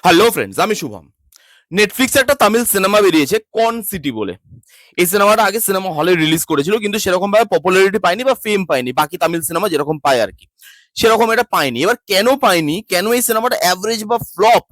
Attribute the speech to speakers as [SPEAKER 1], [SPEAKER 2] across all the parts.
[SPEAKER 1] Hello friends, আমি শুভম। নেটফ্লিক্সে একটা তামিল সিনেমা বেরিয়েছে কন সিটি বলে। এই সিনেমাটা আগে সিনেমা হলে রিলিজ করেছিল, কিন্তু সেরকম ভাবে পপুলারিটি পায়নি বা ফেম পায়নি, বাকি তামিল সিনেমা যেরকম পায় আর কি, সেরকম এটা পায়নি। এবার কেন পায়নি, কেন এই সিনেমাটা অ্যাভারেজ বা ফ্লপ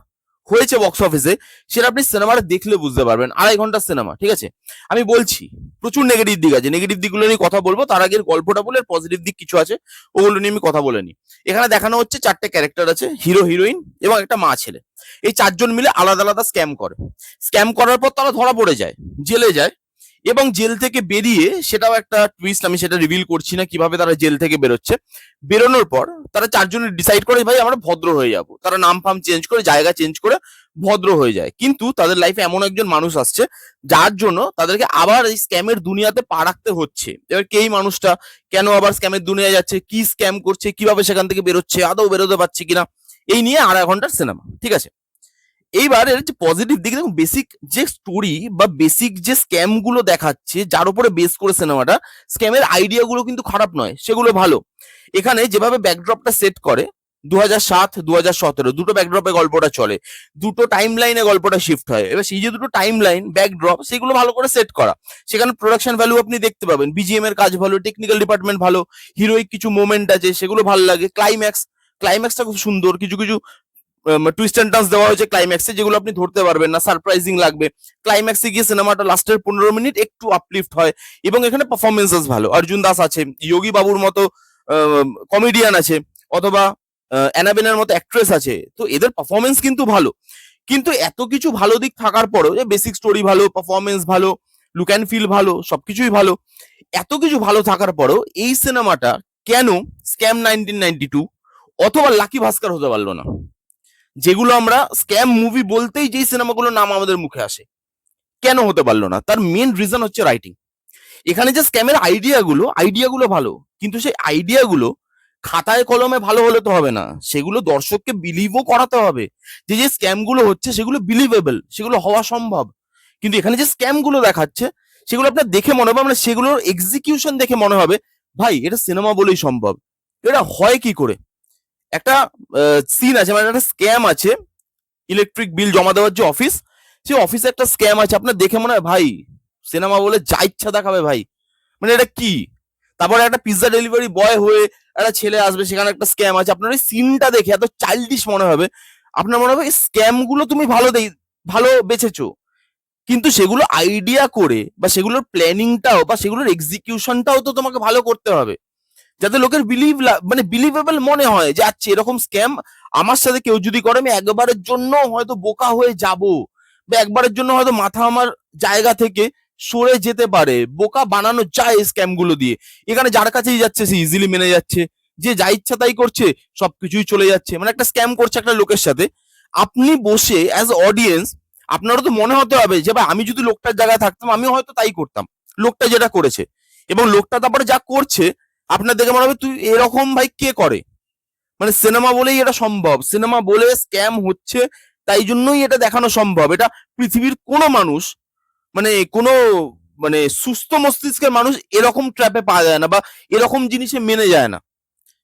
[SPEAKER 1] হয়েছে বক্স অফিসে, সেটা আপনি সিনেমাটা দেখলে বুঝতে পারবেন। 2.5 ঘন্টার সিনেমা, ঠিক আছে। আমি বলছি প্রচুর নেগেটিভ দিক আছে, নেগেটিভ দিকগুলো নিয়ে কথা বলবো। তার আগে গল্পটা বলে পজিটিভ দিক কিছু আছে, ওগুলো নিয়ে আমি কথা বলে নিই। এখানে দেখানো হচ্ছে 4টে ক্যারেক্টার আছে, হিরো হিরোইন এবং একটা মা ছেলে। এই 4জন মিলে আলাদা আলাদা স্ক্যাম করে। স্ক্যাম করার পর তারা ধরা পড়ে যায়, জেলে যায়। এবং জেল থেকে বেরিয়ে, সেটাও একটা টুইস্ট, আমি সেটা রিভিল করছি না কিভাবে তারা জেল থেকে বেরোচ্ছে। বেরোনোর পর তারা 4জনে ডিসাইড করে, ভাই আমরা ভদ্র হয়ে যাব। তারা নাম ফাম চেঞ্জ করে, জায়গা চেঞ্জ করে ভদ্র হয়ে যায়। কিন্তু তাদের লাইফে এমন একজন মানুষ আসছে, যার জন্য তাদেরকে আবার এই স্ক্যামের দুনিয়াতে পা রাখতে হচ্ছে। এবার কে এই মানুষটা, কেন আবার স্ক্যামের দুনিয়ায় যাচ্ছে, কি স্ক্যাম করছে, কিভাবে সেখান থেকে বেরোচ্ছে, আদৌ বেরোতে পারছে কিনা, এই নিয়ে 2.5 ঘন্টার সিনেমা, ঠিক আছে। এইবার এর যে পজিটিভ দিকে দেখুন, বেসিক যে স্টোরি বা বেসিক যে স্ক্যাম গুলো দেখাচ্ছে, যার উপরে বেস করে সিনেমাটা, স্ক্যামের আইডিয়া গুলো কিন্তু খারাপ নয়, সেগুলো ভালো। এখানে যেভাবে ব্যাকড্রপটা সেট করে, 2007 2017 দুটো ব্যাকড্রপে গল্পটা চলে, দুটো টাইম লাইনে গল্পটা শিফট হয়। এবার সেই যে দুটো টাইম লাইন ব্যাকড্রপ, সেগুলো ভালো করে সেট করা। সেখানে প্রোডাকশন ভ্যালু আপনি দেখতে পাবেন, বিজিএম এর কাজ ভালো, টেকনিক্যাল ডিপার্টমেন্ট ভালো, হিরোইক কিছু মোমেন্ট আছে সেগুলো ভালো লাগে, ক্লাইম্যাক্সটা খুব সুন্দর, কিছু কিছু টুইস্ট এন্ড টার্নস দেওয়া হয়েছে ক্লাইম্যাক্সে, যেগুলো আপনি ধরতে পারবেন না, সারপ্রাইজিং লাগবে। ক্লাইম্যাক্সে গিয়ে সিনেমাটা লাস্টের 15 মিনিট একটু আপলিফট হয়। এবং এখানে পারফরমেন্সেস ভালো, অর্জুন দাস আছে, যোগী বাবুর মতো কমেডিয়ান আছে, অথবা অ্যানাবেনের মতো অ্যাক্ট্রেস আছে, তো এদের পারফরমেন্স কিন্তু ভালো। কিন্তু এত কিছু ভালো দিক থাকার পরেও, যে বেসিক স্টোরি ভালো, পারফরমেন্স ভালো, লুক অ্যান্ড ফিল ভালো, সবকিছুই ভালো, এত কিছু ভালো থাকার পরেও এই সিনেমাটা কেন স্ক্যাম 1992 অথবা লাকি ভাস্কর হতে পারলো না, যেগুলো আমরা স্ক্যাম মুভি বলতেই যেই সিনেমাগুলোর নাম আমাদের মুখে আসে? কেন হতে পারলো না? তার মেন রিজন হচ্ছে রাইটিং। এখানে যে স্ক্যামের আইডিয়াগুলো ভালো, কিন্তু সেই আইডিয়াগুলো খাতায় কলমে ভালো হলে তো হবে না, সেগুলো দর্শককে বিলিভও করাতে হবে। যে যে স্ক্যামগুলো হচ্ছে সেগুলো বিলিভেবল, সেগুলো হওয়া সম্ভব। কিন্তু এখানে যে স্ক্যামগুলো দেখাচ্ছে, সেগুলো আপনার দেখে মনে হবে, মানে সেগুলোর এক্সিকিউশন দেখে মনে হবে, ভাই এটা সিনেমা বলেই সম্ভব। এটা হয় কি করে? একটা সিন আছে, মানে একটা স্ক্যাম আছে, ইলেকট্রিক বিল জমা দেওয়ার যে অফিস, সেই অফিসে একটা স্ক্যাম আছে। আপনার দেখে মনে হয় ভাই সিনেমা বলে যা ইচ্ছা দেখাবে ভাই, মানে এটা কি? তারপরে একটা পিৎজা ডেলিভারি বয় হয়ে একটা ছেলে আসবে, সেখানে একটা স্ক্যাম আছে। আপনার ওই সিনটা দেখে এত চাইল্ডিশ মনে হবে, আপনার মনে হবে এই স্ক্যাম গুলো তুমি ভালো বেছেছো। কিন্তু সেগুলো আইডিয়া করে, বা সেগুলোর প্ল্যানিংটাও বা সেগুলোর এক্সিকিউশনটাও তো তোমাকে ভালো করতে হবে, যাতে লোকের মানে বিলিভেবল মনে হয় যে আচ্ছা এরকম স্ক্যাম আমার সাথে কেউ যদি করে, আমি একবারের জন্য হয়তো বোকা হয়ে যাব, বা একবারের জন্য হয়তো মাথা আমার জায়গা থেকে সরে যেতে পারে। বোকা বানানো যায় স্ক্যাম গুলো দিয়ে। এখানে যার কাছেই যাচ্ছে সে ইজিলি মেনে যাচ্ছে, যে যা ইচ্ছা তাই করছে, সবকিছুই চলে যাচ্ছে। মানে একটা স্ক্যাম করছে একটা লোকের সাথে, আপনি বসে অ্যাজ অডিয়েন্স, আপনারও তো মনে হতে হবে যে ভাই আমি যদি লোকটার জায়গায় থাকতাম আমি হয়তো তাই করতাম, লোকটা যেটা করেছে। এবং লোকটা তারপরে যা করছে, আপনার দেখে মনে হবে তুই এরকম ভাই কে করে। মানে সিনেমা বলেই এটা সম্ভব, সিনেমা বলে স্ক্যাম হচ্ছে, তাই জন্যই এটা দেখানো সম্ভব। এটা পৃথিবীর কোনো মানুষ, মানে কোনো, মানে সুস্থ মস্তিষ্কের মানুষ এরকম ট্র্যাপে পাওয়া যায় না, বা এরকম জিনিসে মেনে যায় না।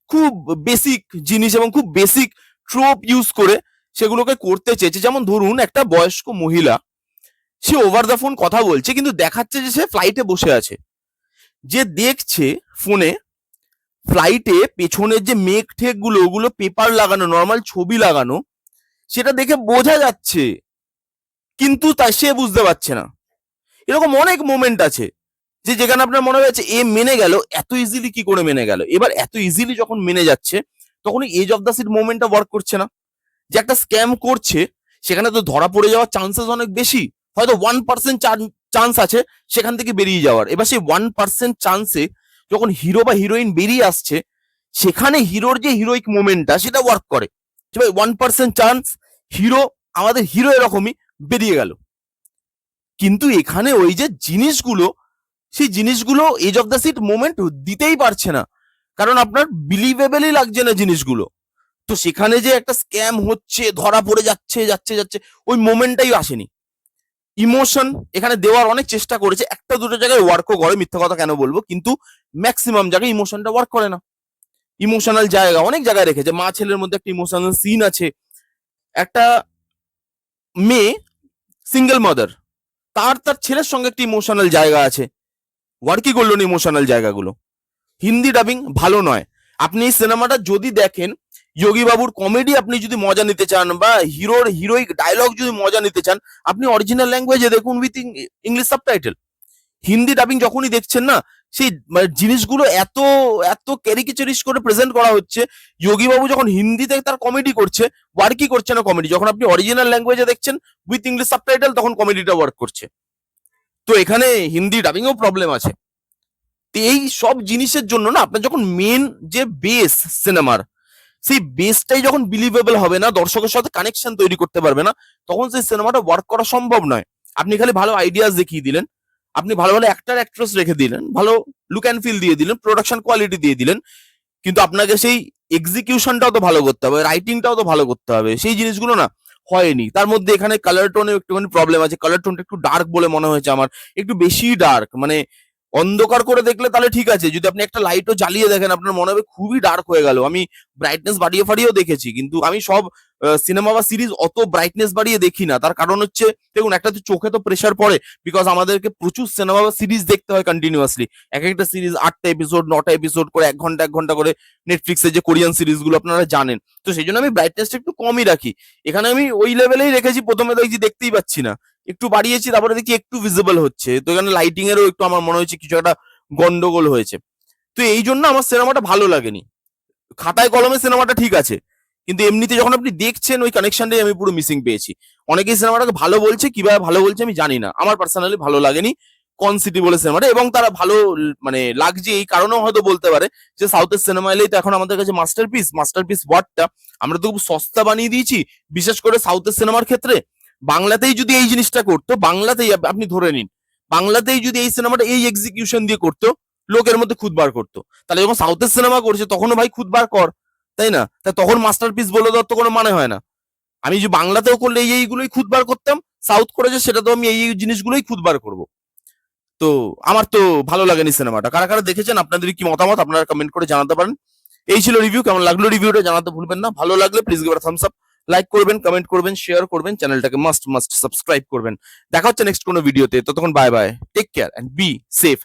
[SPEAKER 1] খুব বেসিক জিনিস এবং খুব বেসিক ট্রোপ ইউজ করে সেগুলোকে করতে চেয়েছে। যেমন ধরুন একটা বয়স্ক মহিলা, সে ওভার দ্য ফোন কথা বলছে, কিন্তু দেখাচ্ছে যে সে ফ্লাইটে বসে আছে। যে দেখছে ফোনে, ফ্লাইটে পেছনের যে মেঘ ঠেক গুলো, ওগুলো পেপার লাগানো, নর্মাল ছবি লাগানো, সেটা দেখে বোঝা যাচ্ছে, কিন্তু তাই সে বুঝতে পারছে না। এরকম অনেক মোমেন্ট আছে, যে যেখানে আপনার মনে হয়েছে এ মেনে গেল, এত ইজিলি কি করে মেনে গেল। এবার এত ইজিলি যখন মেনে যাচ্ছে, তখন এজ অফ দ্য সিট মোমেন্টটা ওয়ার্ক করছে না। যে একটা স্ক্যাম করছে, সেখানে তো ধরা পড়ে যাওয়ার চান্সেস অনেক বেশি, হয়তো 1% চান্স আছে সেখান থেকে বেরিয়ে যাওয়ার। এবার সেই 1% চান্সে যখন হিরো বা হিরোইন বেরিয়ে আসছে, সেখানে হিরোর যে হিরোইক মোমেন্টটা সেটা ওয়ার্ক করে। 1% চান্স, হিরো, আমাদের হিরো এরকমই বেরিয়ে গেল। কিন্তু এখানে ওই যে জিনিসগুলো, সেই জিনিসগুলো এজ অফ দ্য সিট মোমেন্ট দিতেই পারছে না, কারণ আপনার বিলিভেবলই লাগছে না জিনিসগুলো। তো সেখানে যে একটা স্ক্যাম হচ্ছে, ধরা পড়ে যাচ্ছে যাচ্ছে যাচ্ছে, ওই মোমেন্টটাই আসেনি। ইমোশন এখানে দেওয়ার অনেক চেষ্টা করেছে, একটা দুটো জায়গায় ওয়ার্কও করে, মিথ্যা কথা কেন বলবো, কিন্তু ম্যাক্সিমাম জায়গায় ইমোশনটা ওয়ার্ক করে না। ইমোশনাল জায়গা অনেক জায়গায় রেখেছে, মা ছেলের মধ্যে একটা ইমোশনাল সিন আছে, একটা মেয়ে, সিঙ্গেল মাদার, তার ছেলের সঙ্গে একটা ইমোশনাল জায়গা আছে, ওয়ার্কই করলো না ইমোশনাল জায়গাগুলো। হিন্দি ডাবিং ভালো নয়। আপনি এই সিনেমাটা যদি দেখেন, যোগী বাবুর কমেডি আপনি যদি মজা নিতে চান বা হিরোইক ডায়লগ যদি মজা নিতে চান, আপনি অরিজিনাল ল্যাঙ্গুয়েজে দেখুন with English subtitle. Hindi dubbing যখনই দেখছেন না, সেই মানে জিনিসগুলো এত এত ক্যারিকেচারিস্ট করে প্রেজেন্ট করা হচ্ছে। যোগী বাবু যখন হিন্দিতে তার কমেডি করছে, ওয়ার্কই করছে না কমেডি। যখন আপনি অরিজিনাল ল্যাঙ্গুয়েজে দেখছেন উইথ ইংলিশ সাবটাইটেল, তখন কমেডিটা ওয়ার্ক করছে। তো এখানে হিন্দি ডাবিংও প্রবলেম আছে। তো এই সব জিনিসের জন্য না, আপনার যখন মেন যে বেস সিনেমার, সেই বেসটাই যখন বিলিভেবল হবে না, দর্শকের সাথে কানেকশন তৈরি করতে পারবে না, তখন সেই সিনেমাটা ওয়ার্ক করা সম্ভব নয়। আপনি খালি ভালো আইডিয়াস দেখিয়ে দিলেন, আপনি ভালো ভালো অ্যাক্টর অ্যাক্ট্রেস রেখে দিলেন, ভালো লুক অ্যান্ড ফিল দিয়ে দিলেন, প্রোডাকশন কোয়ালিটি দিয়ে দিলেন, কিন্তু আপনাকে সেই এক্সিকিউশনটাও তো ভালো করতে হবে, রাইটিংটাও তো ভালো করতে হবে। সেই জিনিসগুলো না হয়নি। তার মধ্যে এখানে কালার টোনে একটুখানি প্রবলেম আছে। কালার টোনটা একটু ডার্ক বলে মনে হয়েছে আমার, একটু বেশি ডার্ক। মানে অন্ধকার করে দেখলে তাহলে ঠিক আছে, যদি আপনি একটা লাইটও জ্বালিয়ে দেখেন আপনার মনে হবে খুবই ডার্ক হয়ে গেল। আমি ব্রাইটনেস বাড়িয়ে ফাড়িয়েও দেখেছি, কিন্তু আমি সব সিনেমা বা সিরিজ অত ব্রাইটনেস বাড়িয়ে দেখি না। তার কারণ হচ্ছে, দেখুন, একটা তো চোখে তো প্রেশার পড়ে, বিকজ আমাদেরকে প্রচুর সিনেমা বা সিরিজ দেখতে হয় কন্টিনিউয়াসলি। এক একটা সিরিজ 8টা এপিসোড 9টা এপিসোড করে 1 ঘন্টা করে, নেটফ্লিক্সের যে কোরিয়ান সিরিজগুলো আপনারা জানেন। তো সেই জন্য আমি ব্রাইটনেসটা একটু কমই রাখি। এখানে আমি ওই লেভেলেই রেখেছি। প্রথমে দেখছি দেখতেই পাচ্ছি না, একটু বাড়িয়েছি, তারপরে দেখি একটু ভিজিবল হচ্ছে। তো এখানে লাইটিং এরও একটু আমার মনে হয়েছে কিছু একটা গন্ডগোল হয়েছে। তো এই জন্য আমার সিনেমাটা ভালো লাগেনি। খাতায় কলমে সিনেমাটা ঠিক আছে, কিন্তু এমনিতে যখন আপনি দেখছেন, ওই কানেকশনটাই আমি পুরো মিসিং পেয়েছি। অনেকেই সিনেমাটাকে ভালো বলছে, কিভাবে ভালো বলছে আমি জানি না, আমার পার্সোনালি ভালো লাগেনি কন সিটি বলে সিনেমাটা। এবং তারা ভালো মানে লাগছে এই কারণেও হয়তো বলতে পারে যে সাউথের সিনেমা এলেই তো এখন আমাদের কাছে মাস্টারপিস। মাস্টারপিস ওয়ার্ডটা আমরা তো খুব সস্তা বানিয়ে দিয়েছি, বিশেষ করে সাউথের সিনেমার ক্ষেত্রে। বাংলাতেই যদি এই জিনিসটা করতো, বাংলাতেই আপনি ধরে নিন, বাংলাতেই যদি এই সিনেমাটা এই এক্সিকিউশন দিয়ে করতো, লোকের মধ্যে খুদ বার করতো। তাহলে যখন সাউথের সিনেমা করছে তখনও ভাই খুদ বার কর, তাই না? তা তখন মাস্টারপিস বলে দেওয়ার তো কোনো মানে হয় না। আমি যে বাংলাতেও করলে এইগুলোই খুদ বার করতাম, সাউথ করেছে সেটা তো আমি এই জিনিসগুলোই খুদ বার করবো। তো আমার তো ভালো লাগেনি সিনেমাটা। কারা কারা দেখেছেন, আপনাদের কি মতামত আপনারা কমেন্ট করে জানাতে পারেন। এই ছিল রিভিউ। কেমন লাগলো রিভিউটা জানাতে ভুলবেন না। ভালো লাগলে please give a Thums up, like করবেন, কমেন্ট করবেন, শেয়ার করবেন, চ্যানেলটাকে মাস্ট সাবস্ক্রাইব করবেন। দেখা হচ্ছে নেক্সট কোনো ভিডিওতে। ততক্ষণ bye bye, take care and be safe.